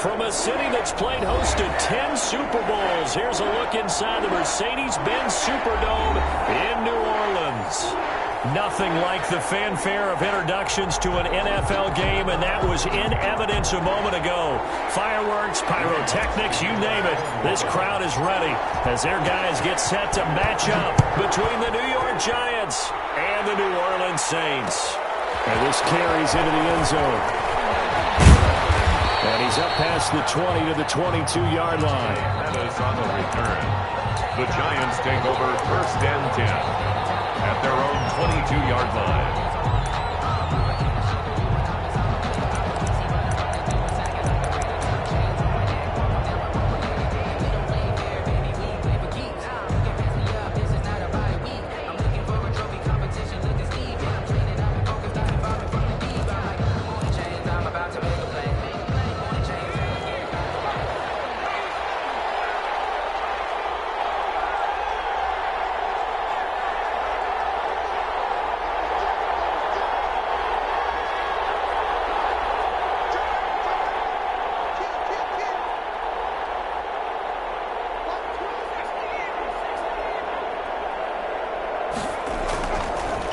From a city that's played host to 10 Super Bowls, here's a look inside the Mercedes-Benz Superdome in New Orleans. Nothing like the fanfare of introductions to an NFL game, and that was in evidence a moment ago. Fireworks, pyrotechnics, you name it. This crowd is ready as their guys get set to match up between the New York Giants and the New Orleans Saints. And this carries into the end zone. And he's up past the 20 to the 22-yard line. That is on the return. The Giants take over 1st and 10 at their own 22-yard line.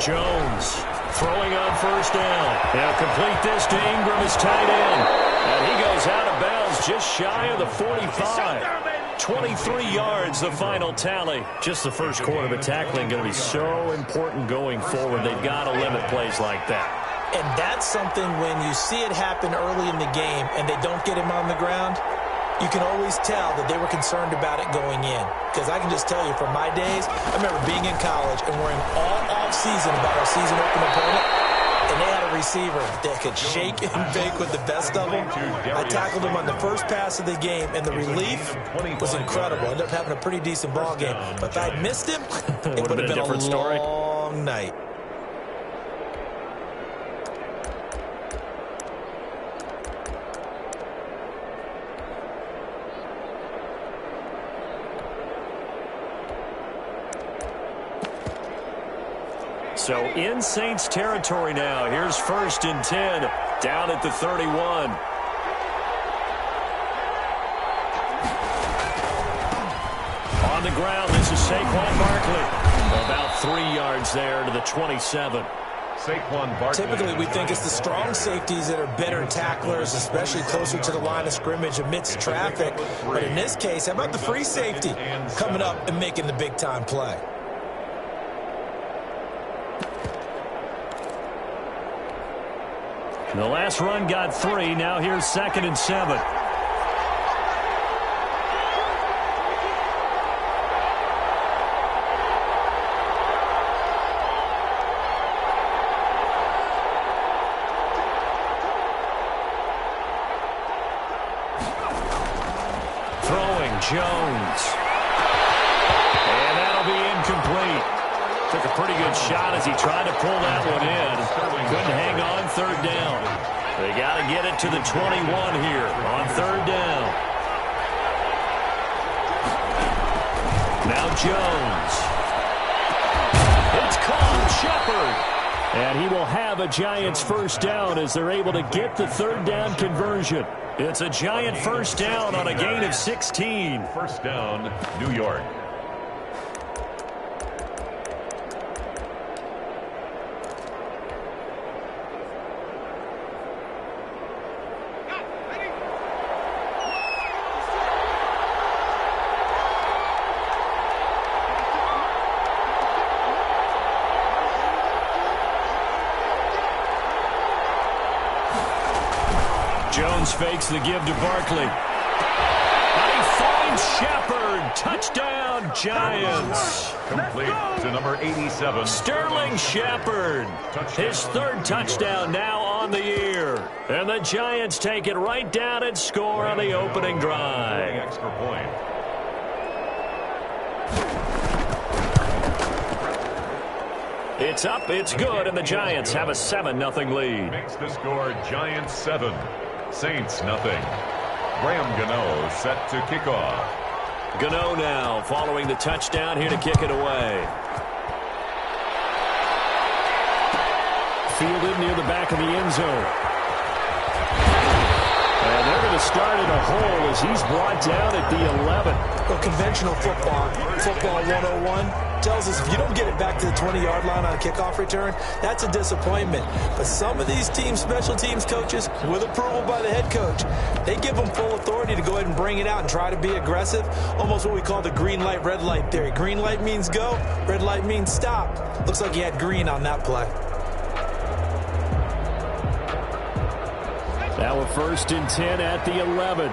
Jones throwing on 1st down. Now complete this to Ingram, his tight end. And he goes out of bounds just shy of the 45. 23 yards, the final tally. Just the first quarter, but tackling going to be so important going forward. They've got to limit plays like that. And that's something when you see it happen early in the game and they don't get him on the ground, you can always tell that they were concerned about it going in. Because I can just tell you from my days, I remember being in college and worrying all off-season about our season-open opponent, and they had a receiver that could shake and bake with the best of them. I tackled him on the first pass of the game, and the relief was incredible. I ended up having a pretty decent ball game. But if I had missed him, it would have been a long night. So in Saints territory now. Here's 1st and 10 down at the 31. On the ground, this is Saquon Barkley. About 3 yards there to the 27. Saquon Barkley. Typically, we think it's the strong safeties that are better tacklers, especially closer to the line of scrimmage amidst traffic. But in this case, how about the free safety coming up and making the big-time play? The last run got 3. Now here's 2nd and 7. Throwing Jones. And that'll be incomplete. Took a pretty good shot as he tried to pull that one in. Couldn't hang on 3rd down. They got to get it to the 21 here on 3rd down. Now Jones. It's called Shepard. And he will have a Giants 1st down as they're able to get the 3rd down conversion. It's a Giant 1st down on a gain of 16. 1st down, New York. Jones fakes the give to Barkley. And he finds Shepard. Touchdown, Giants. Complete to number 87. Sterling Shepard. His 3rd touchdown now on the year. And the Giants take it right down and score on the opening drive. Extra point. It's up, it's good, and the Giants have a 7-0 lead. Makes the score Giants 7. Saints nothing. Graham Gano set to kick off. Gano now following the touchdown here to kick it away. Fielded near the back of the end zone. And they're going to start in a hole as he's brought down at the 11. Well, conventional football 101, tells us if you don't get it back to the 20-yard line on a kickoff return, that's a disappointment. But some of these special teams coaches, with approval by the head coach, they give them full authority to go ahead and bring it out and try to be aggressive, almost what we call the green light, red light theory. Green light means go, red light means stop. Looks like he had green on that play. Now a 1st and 10 at the 11.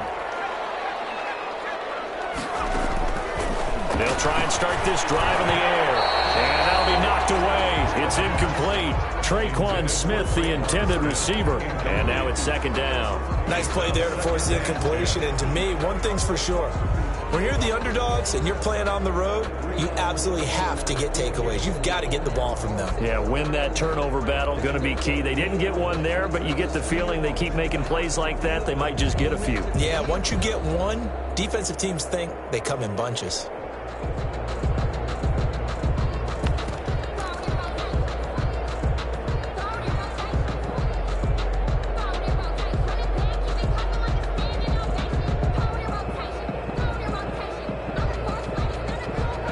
They'll try and start this drive in the air. And that'll be knocked away. It's incomplete. Traquan Smith, the intended receiver. And now it's 2nd down. Nice play there to force the incompletion. And to me, one thing's for sure. When you're the underdogs and you're playing on the road, you absolutely have to get takeaways. You've got to get the ball from them. Yeah, win that turnover battle, going to be key. They didn't get one there, but you get the feeling they keep making plays like that, they might just get a few. Yeah, once you get one, defensive teams think they come in bunches.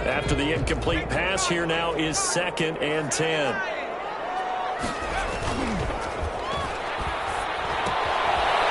After the incomplete pass, here now is 2nd and 10.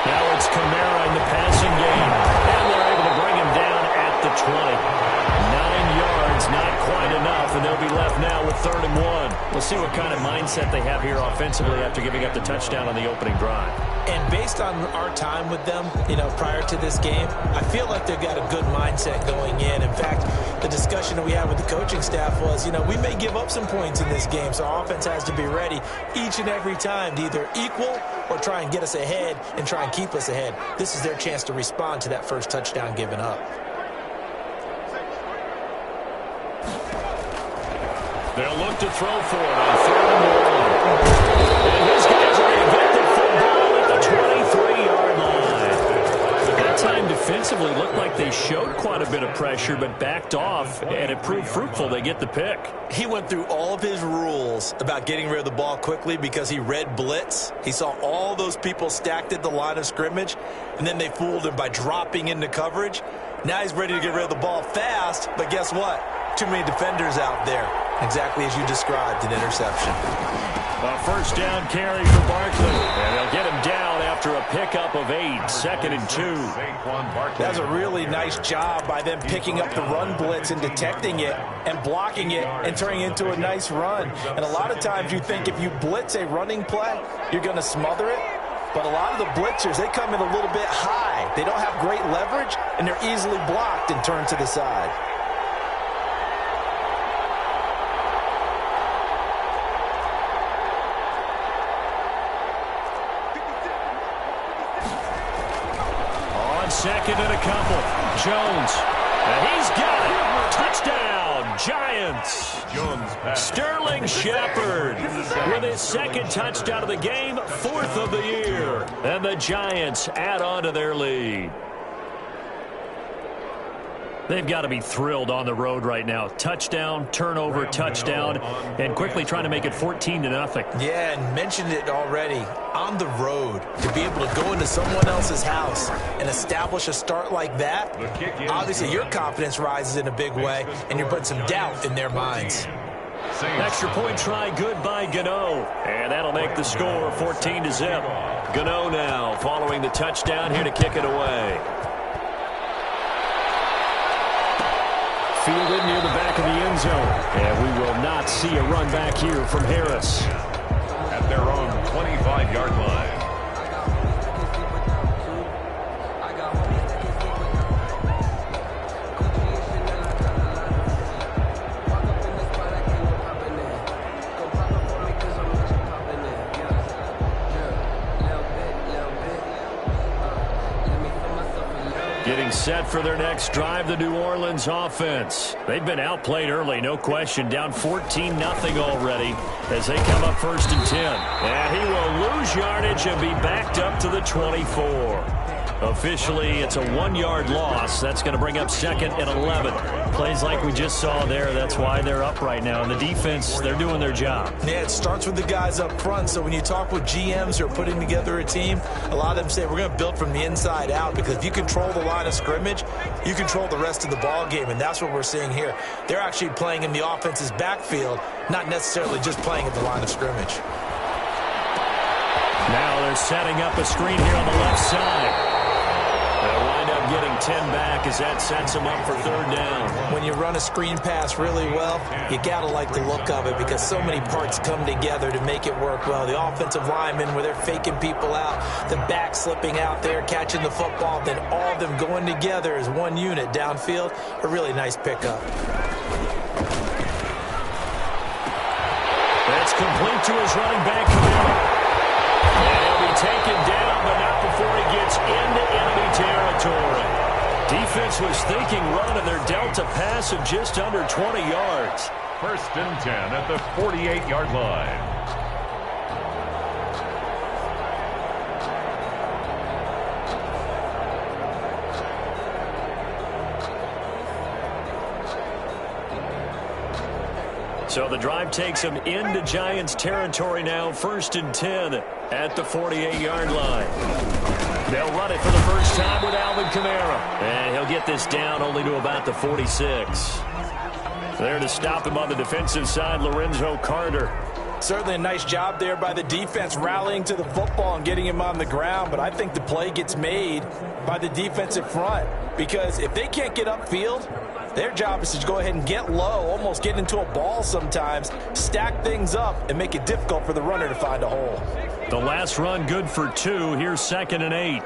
Now it's Kamara in the passing game, and they're able to bring him down at the 20. 9 yards, not quite enough, and they'll be left now with 3rd and 1. We'll see what kind of mindset they have here offensively after giving up the touchdown on the opening drive. And based on our time with them, prior to this game, I feel like they've got a good mindset going in. In fact, the discussion that we had with the coaching staff was, we may give up some points in this game, so our offense has to be ready each and every time to either equal or try and get us ahead and try and keep us ahead. This is their chance to respond to that first touchdown given up. They'll look to throw for it on 3rd and 1. And his guys are going to get the football at the 23-yard line. That time defensively looked like they showed quite a bit of pressure but backed off, and it proved fruitful. They get the pick. He went through all of his rules about getting rid of the ball quickly because he read blitz. He saw all those people stacked at the line of scrimmage, and then they fooled him by dropping into coverage. Now he's ready to get rid of the ball fast, but guess what? Too many defenders out there. Exactly as you described, an interception. A 1st down carry for Barkley. And they'll get him down after a pickup of 8. 2nd and 2. That was a really nice job by them picking up the run blitz and detecting it and blocking it and turning it into a nice run. And a lot of times you think if you blitz a running play, you're going to smother it. But a lot of the blitzers, they come in a little bit high. They don't have great leverage, and they're easily blocked and turned to the side. On 2nd and a couple, Jones. And he's got it. Touchdown, Giants. Sterling Shepard with his 2nd touchdown of the game, 4th of the year. And the Giants add on to their lead. They've got to be thrilled on the road right now. Touchdown, turnover, touchdown, and quickly trying to make it 14-0. Yeah, and mentioned it already. On the road, to be able to go into someone else's house and establish a start like that, obviously your confidence rises in a big way, and you're putting some doubt in their minds. Extra point try good by Gano, and that'll make the score 14-0. Gano now following the touchdown here to kick it away. Fielded near the back of the end zone. And we will not see a run back here from Harris. At their own 25-yard line. Getting set for their next drive, the New Orleans offense. They've been outplayed early, no question. Down 14-0 already as they come up 1st and 10. And he will lose yardage and be backed up to the 24. Officially, it's a 1-yard loss. That's going to bring up 2nd and 11. Plays like we just saw there. That's why they're up right now. And the defense, they're doing their job. Yeah, it starts with the guys up front. So when you talk with GMs who are putting together a team, a lot of them say we're going to build from the inside out, because if you control the line of scrimmage, you control the rest of the ball game, and that's what we're seeing here. They're actually playing in the offense's backfield, not necessarily just playing at the line of scrimmage. Now they're setting up a screen here on the left side. They'll wind up getting 10 back as that sets them up for 3rd down. When you run a screen pass really well, you got to like the look of it, because so many parts come together to make it work well. The offensive linemen, where they're faking people out, the back slipping out there, catching the football, then all of them going together as one unit downfield. A really nice pickup. That's complete to his running back, Camaro. And he'll be taken down, but not before he gets into enemy territory. Defense was thinking run, and they're dealt a pass of just under 20 yards. 1st and 10 at the 48-yard line. So the drive takes them into Giants territory now. 1st and 10 at the 48-yard line. They'll run it for the first time with Alvin Kamara. And he'll get this down only to about the 46. There to stop him on the defensive side, Lorenzo Carter. Certainly a nice job there by the defense, rallying to the football and getting him on the ground. But I think the play gets made by the defensive front, because if they can't get upfield, their job is to go ahead and get low, almost get into a ball sometimes, stack things up, and make it difficult for the runner to find a hole. The last run good for 2. Here's 2nd and 8.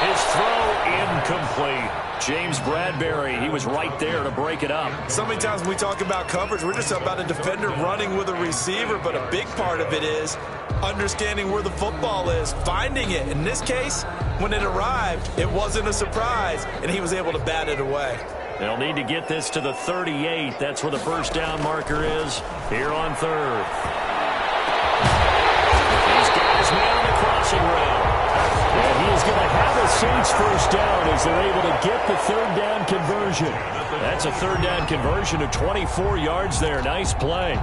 His throw incomplete. James Bradbury, he was right there to break it up. So many times when we talk about coverage, we're just about a defender running with a receiver, but a big part of it is understanding where the football is, finding it. In this case, when it arrived, it wasn't a surprise, and he was able to bat it away. They'll need to get this to the 38. That's where the first down marker is here on 3rd. These guys man the crossing route. And he is going to have a Saints first down as they're able to get the 3rd down conversion. That's a 3rd down conversion of 24 yards there. Nice play.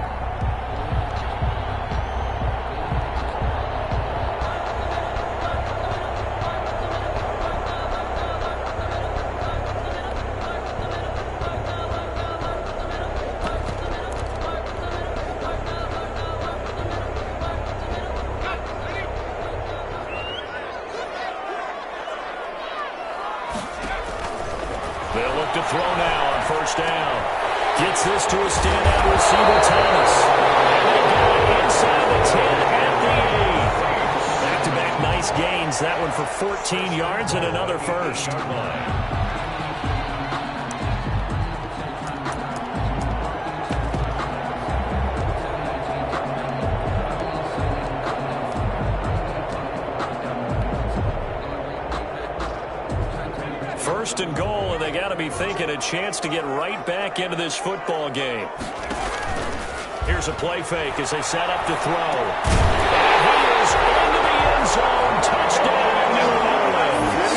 They'll look to throw now on 1st down. Gets this to a standout receiver, Thomas. And they get it inside the 10 at the 8. Back-to-back nice gains. That one for 14 yards and another first. First and goal, and they got to be thinking a chance to get right back into this football game. Here's a play fake as they set up to throw. And he is into the end zone. Touchdown, New Orleans.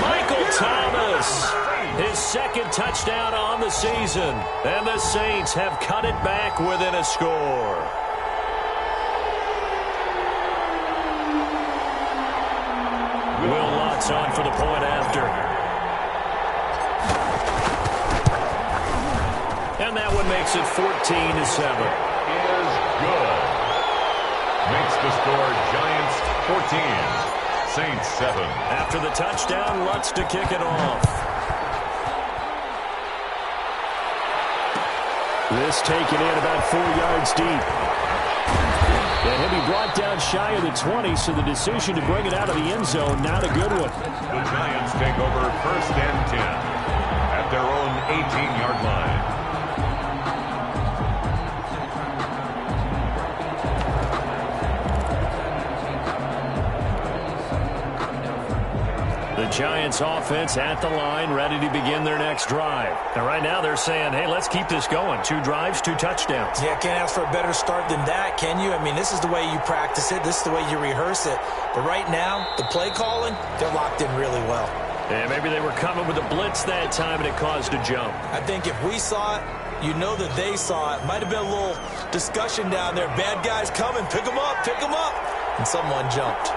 Michael Thomas, his 2nd touchdown on the season. And the Saints have cut it back within a score. Will Lutz on for the point after. And that one makes it 14-7. Is good. Makes the score Giants 14, Saints 7. After the touchdown, Lutz to kick it off. This taken in about 4 yards deep. And he'll be brought down shy of the 20, so the decision to bring it out of the end zone, not a good one. The Giants take over 1st and 10 at their own 18-yard line. The Giants offense at the line, ready to begin their next drive. And right now they're saying, hey, let's keep this going. 2 drives, 2 touchdowns. Yeah, can't ask for a better start than that, can you? I mean, this is the way you practice it. This is the way you rehearse it. But right now, the play calling, they're locked in really well. And maybe they were coming with a blitz that time and it caused a jump. I think if we saw it, you know that they saw it. Might have been a little discussion down there. Bad guys coming. Pick them up. Pick them up. And someone jumped.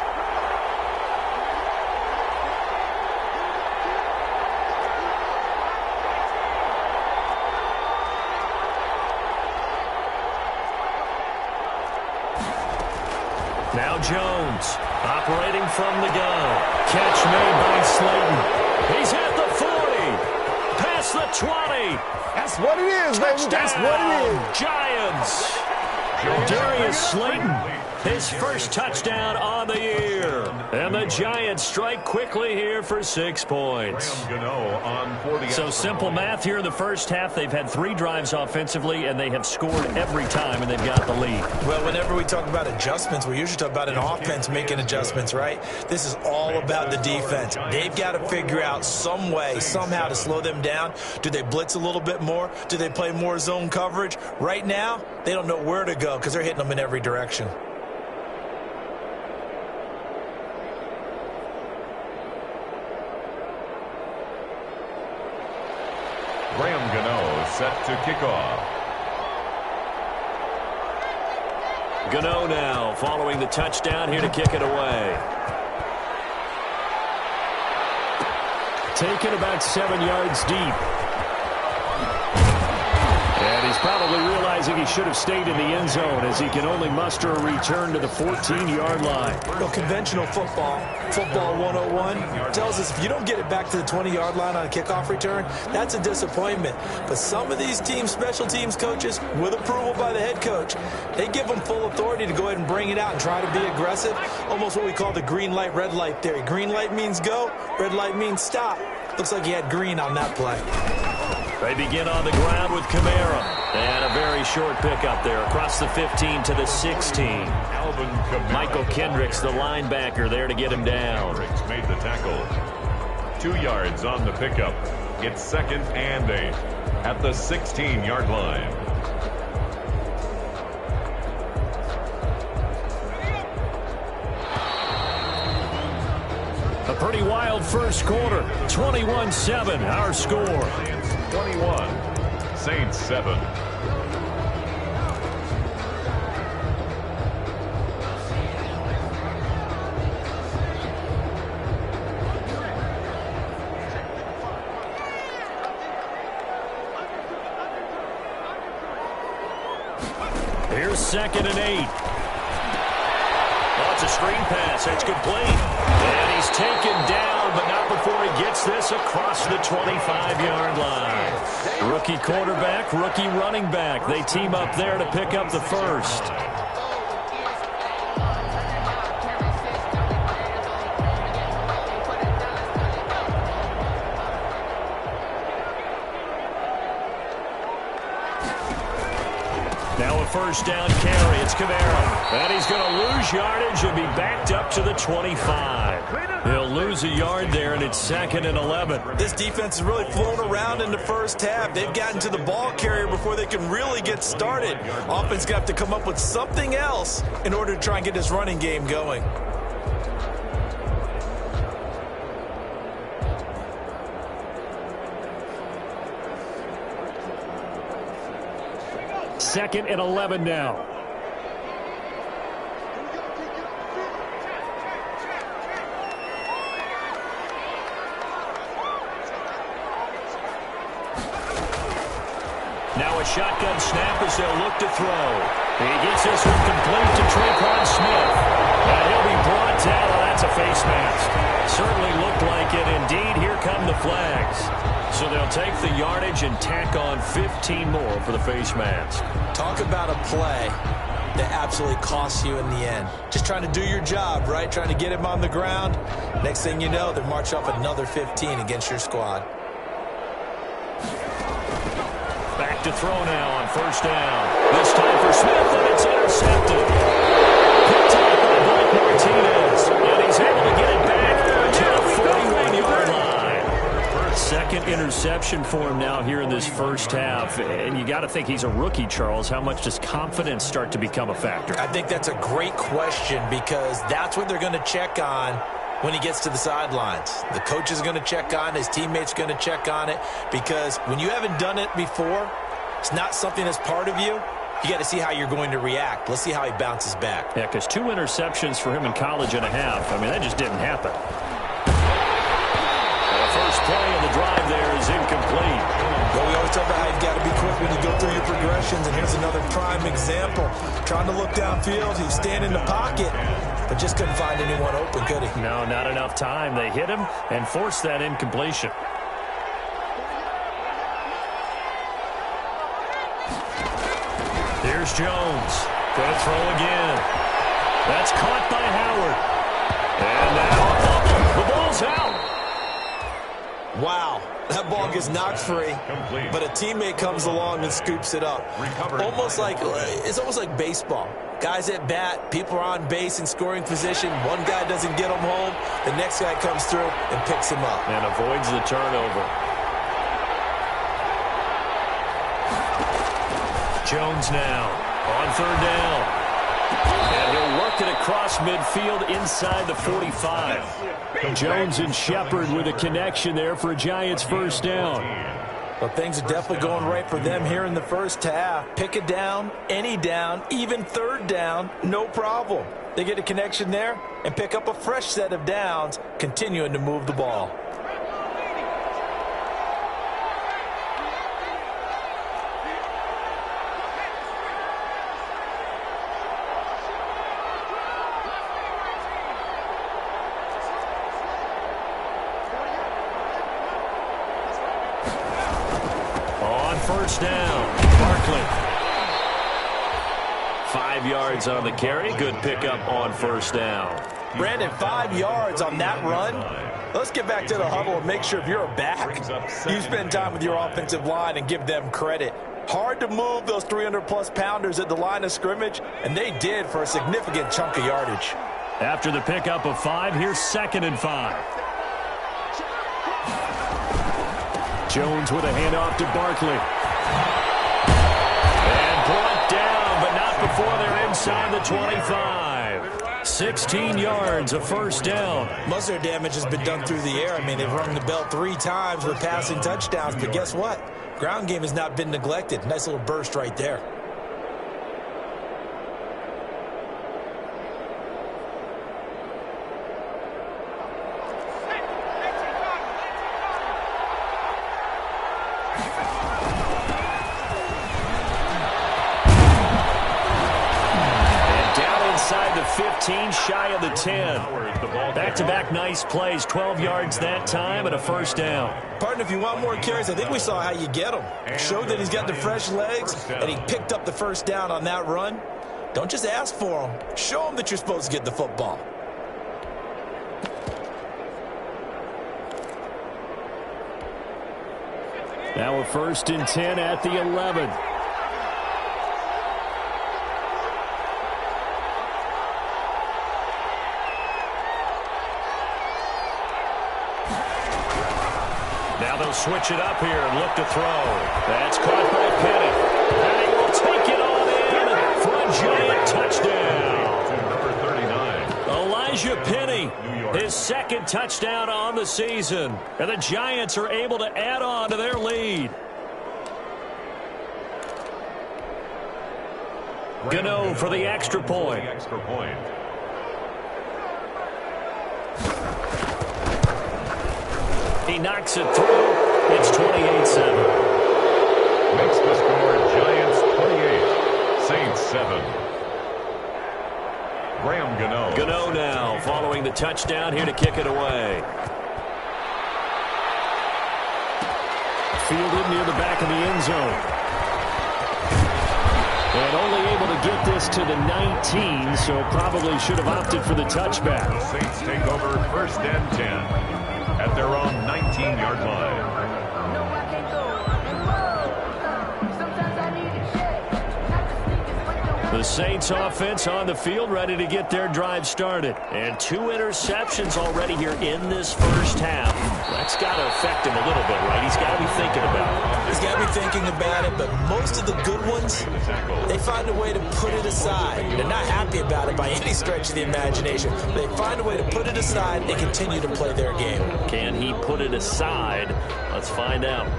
Now Jones, operating from the gun. Catch made by Slayton. He's at the 40. Past the 20. That's what it is, baby. That's what it is. Giants. Darius Slayton, his first touchdown on the year. And the Giants strike quickly here for 6 points. So simple math here in the first half. They've had 3 drives offensively, and they have scored every time, and they've got the lead. Well, whenever we talk about adjustments, we usually talk about an offense making adjustments, right? This is all about the defense. They've got to figure out some way, somehow to slow them down. Do they blitz a little bit more? Do they play more zone coverage? Right now, they don't know where to go because they're hitting them in every direction. Graham Gano set to kick off. Gano now following the touchdown here to kick it away. Taken about 7 yards deep. And he's probably realizing he should have stayed in the end zone as he can only muster a return to the 14-yard line. Well, conventional football 101, tells us if you don't get it back to the 20-yard line on a kickoff return, that's a disappointment. But some of these teams, special teams coaches, with approval by the head coach, they give them full authority to go ahead and bring it out and try to be aggressive. Almost what we call the green light, red light theory. Green light means go, red light means stop. Looks like he had green on that play. They begin on the ground with Kamara. And a very short pickup there across the 15 to the 16. Michael Kendricks, the linebacker, there to get him down. Kendricks made the tackle. 2 yards on the pickup. It's 2nd and 8 at the 16-yard line. A pretty wild first quarter. 21-7, our score. 21, Saints 7. Here's 2nd and 8. Oh, it's a screen pass. It's complete. And he's taken down, but not before he gets this across the 25-yard line. Rookie quarterback, rookie running back. They team up there to pick up the first. Now a first down carry. It's Kamara. And he's going to lose yardage and be backed up to the 25. He'll lose a yard there, and it's 2nd and 11. This defense has really flown around in the first half. They've gotten to the ball carrier before they can really get started. Offense got to come up with something else in order to try and get this running game going. Second and 11 now. Now a shotgun snap as they'll look to throw. He gets this one complete to Tre'Quan Smith. And he'll be brought down. Oh, that's a face mask. Certainly looked like it. Indeed, here come the flags. So they'll take the yardage and tack on 15 more for the face mask. Talk about a play that absolutely costs you in the end. Just trying to do your job, right? Trying to get him on the ground. Next thing you know, they march off another 15 against your squad. Back to throw now on first down. This time for Smith, and it's intercepted. Picked up by Blake Martinez, and he's able to get it back to the 41-yard second interception for him now here in this first half. And you got to think he's a rookie, Charles. How much does confidence start to become a factor? I think that's a great question because that's what they're going to check on when he gets to the sidelines. The coach is going to check on, his teammates going to check on it, because when you haven't done it before, it's not something that's part of you. You got to see how you're going to react. Let's see how he bounces back. Yeah, because 2 interceptions for him in college and a half. I mean, that just didn't happen. The first play of the drive there is incomplete. Well, we always talk about how you've got to be quick when you go through your progressions, and here's another prime example. Trying to look downfield, he's staying in the pocket, but just couldn't find anyone open, could he? No, not enough time. They hit him and forced that incompletion. Here's Jones. Gonna throw again. That's caught by Howard. And now the ball's out. Wow, that ball gets knocked free, but a teammate comes along and scoops it up. It's almost like baseball. Guys at bat, people are on base in scoring position. One guy doesn't get him home. The next guy comes through and picks him up. And avoids the turnover. Jones now on third down. And he'll work it across midfield inside the 45. Jones and Shepard with a connection there for a Giants first down. Well, things are definitely going right for them here in the first half. Pick a down, any down, even third down, no problem. They get a connection there and pick up a fresh set of downs, continuing to move the ball. First down, Barkley. 5 yards on the carry. Good pickup on first down. Brandon, 5 yards on that run. Let's get back to the huddle and make sure if you're a back, you spend time with your offensive line and give them credit. Hard to move those 300-plus pounders at the line of scrimmage, and they did for a significant chunk of yardage. After the pickup of 5, here's 2nd and 5. Jones with a handoff to Barkley. And brought down, but not before they're inside the 25. 16 yards, a first down. Most of their damage has been done through the air. I mean, they've rung the bell 3 times with passing touchdowns, but guess what? Ground game has not been neglected. Nice little burst right there. Inside the 15, shy of the 10. Back-to-back nice plays, 12 yards that time and a first down. Partner, if you want more carries, I think we saw how you get him. Showed that he's got the fresh legs, and he picked up the first down on that run. Don't just ask for him. Show him that you're supposed to get the football. Now a 1st and 10 at the 11. Now they'll switch it up here and look to throw. That's caught by Penny. Penny will take it on in for a Giant touchdown. To number 39. Elijah Penny, his 2nd touchdown on the season. And the Giants are able to add on to their lead. Gano for the extra point. He knocks it through. It's 28-7. Makes the score Giants 28, Saints 7. Graham Gano. Gano now following the touchdown here to kick it away. Fielded near the back of the end zone. And only able to get this to the 19, so probably should have opted for the touchback. The Saints take over 1st and 10. At their own 19-yard line. The The Saints offense on the field, ready to get their drive started. And 2 interceptions already here in this first half. That's got to affect him a little bit, right? He's got to be thinking about it. He's got to be thinking about it, but most of the good ones, they find a way to put it aside. They're not happy about it by any stretch of the imagination. They find a way to put it aside and continue to play their game. Can he put it aside? Let's find out.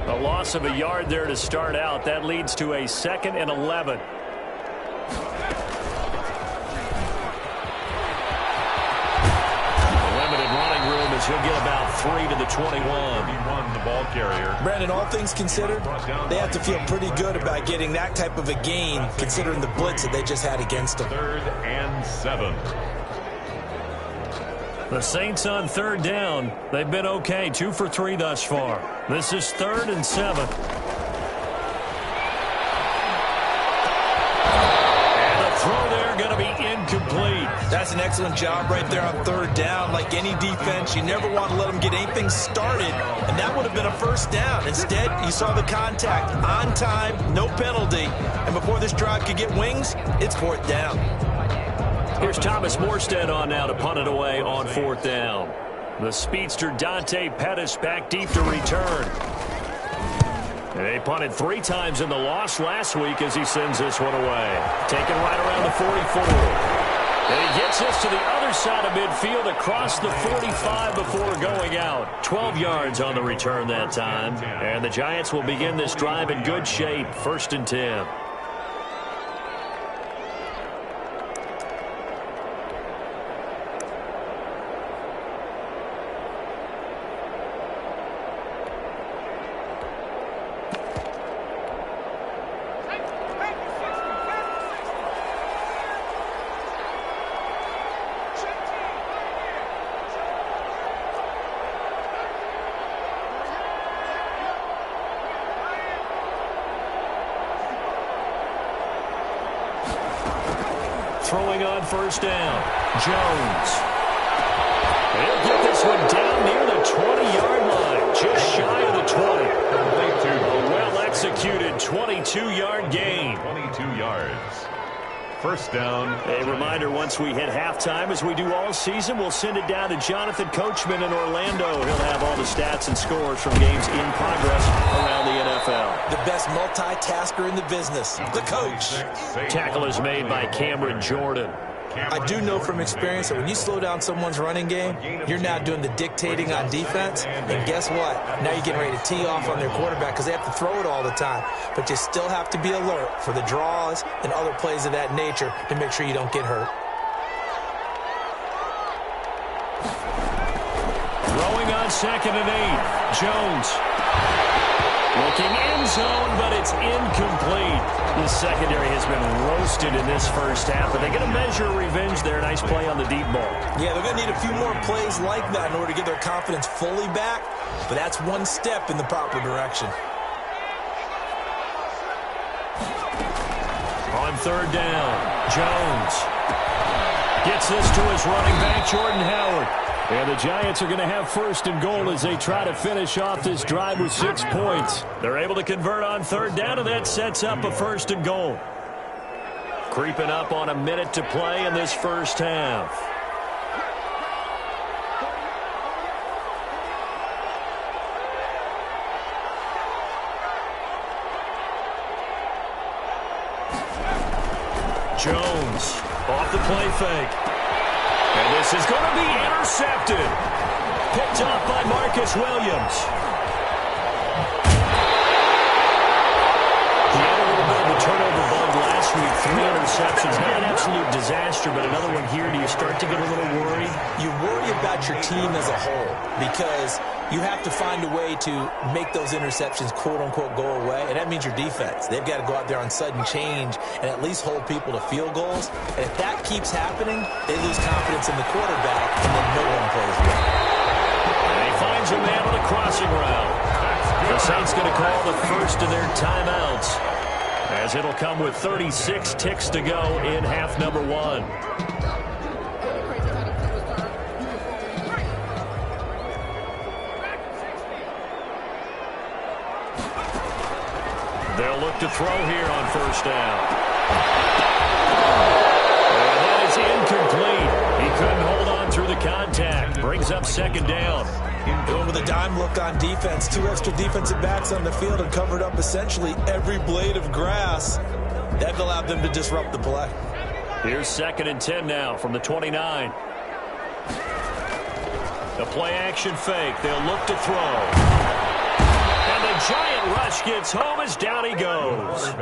A loss of a yard there to start out. That leads to a 2nd and 11. Limited running room as he'll get about 3 to the 21. He won the ball carrier. Brandon, all things considered, they have to feel pretty good about getting that type of a gain, considering the blitz that they just had against them. 3rd and 7. The Saints on 3rd down. They've been okay, 2 for 3 thus far. This is 3rd and 7. And the throw there going to be incomplete. That's an excellent job right there on 3rd down. Like any defense, you never want to let them get anything started, and that would have been a 1st down. Instead, you saw the contact on time, no penalty, and before this drive could get wings, it's 4th down. Here's Thomas Morstead on now to punt it away on 4th down. The speedster Dante Pettis back deep to return. And they punted 3 times in the loss last week as he sends this one away. Taken right around the 44. And he gets this to the other side of midfield across the 45 before going out. 12 yards on the return that time. And the Giants will begin this drive in good shape. 1st and 10. Throwing on 1st down, Jones. He'll get this one down near the 20-yard line, just shy of the 20. A well-executed 22-yard gain. 22 yards. 1st down. A reminder, once we hit halftime, as we do all season, we'll send it down to Jonathan Coachman in Orlando. He'll have all the stats and scores from games in progress around the NFL. The best multitasker in the business, the coach. Tackle is made by Cameron Jordan. I do know from experience that when you slow down someone's running game, you're now doing the dictating on defense. And guess what? Now you're getting ready to tee off on their quarterback because they have to throw it all the time. But you still have to be alert for the draws and other plays of that nature to make sure you don't get hurt. Throwing on 2nd and 8, Jones. Looking end zone, but it's incomplete. The secondary has been roasted in this first half, but they're going to measure revenge there. Nice play on the deep ball. Yeah, they're going to need a few more plays like that in order to get their confidence fully back, but that's one step in the proper direction. On 3rd down, Jones gets this to his running back, Jordan Howard. And the Giants are going to have 1st and goal as they try to finish off this drive with 6 points. They're able to convert on 3rd down, and that sets up a 1st and goal. Creeping up on a minute to play in this first half. Jones off the play fake. And this is going to be intercepted. Picked up by Marcus Williams. He had a little bit of a turnover bug last week. 3 interceptions. Not an absolute disaster, but another one here. Do you start to get a little worried? You worry about your team as a whole because you have to find a way to make those interceptions, quote-unquote, go away, and that means your defense. They've got to go out there on sudden change and at least hold people to field goals. And if that keeps happening, they lose confidence in the quarterback, and then no one plays well. And he finds a man on a crossing route. The Saints going to call the first of their timeouts, as it'll come with 36 ticks to go in half number 1. They'll look to throw here on first down. And that is incomplete. He couldn't hold on through the contact. Brings up second down. Going with a dime look on defense. 2 extra defensive backs on the field and covered up essentially every blade of grass. That allowed them to disrupt the play. Here's 2nd and 10 now from the 29. The play-action fake. They'll look to throw. And the giant rush gets home as down he goes.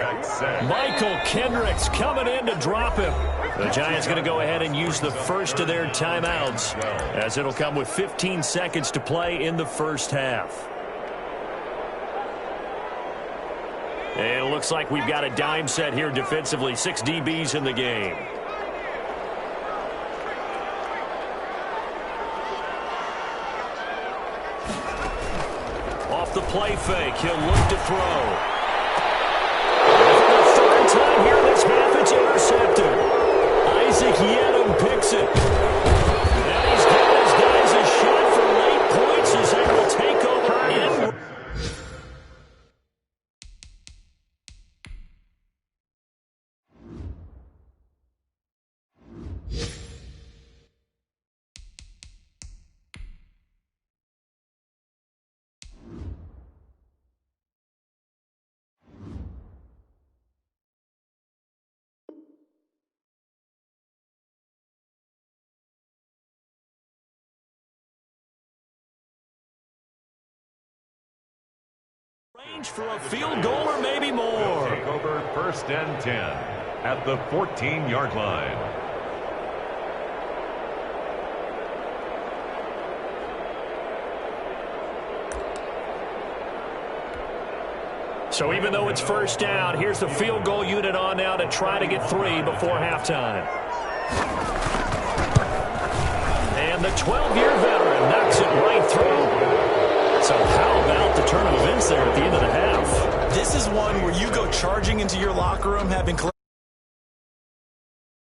Michael Kendricks coming in to drop him. The Giants going to go ahead and use the first of their timeouts, as it'll come with 15 seconds to play in the first half. And it looks like we've got a dime set here defensively. 6 DBs in the game. Off the play fake, he'll look to throw. And for the 3rd time here in this half, it's intercepted. Isaac Yedem picks it. And he's giving his guys a shot for late points as they will take over in. Range for a field goal or maybe more. Take over 1st and 10 at the 14-yard line. So even though it's first down, here's the field goal unit on now to try to get 3 before halftime. And the 12-year veteran knocks it right through. So how about the turn of events there at the end of the half? This is one where you go charging into your locker room having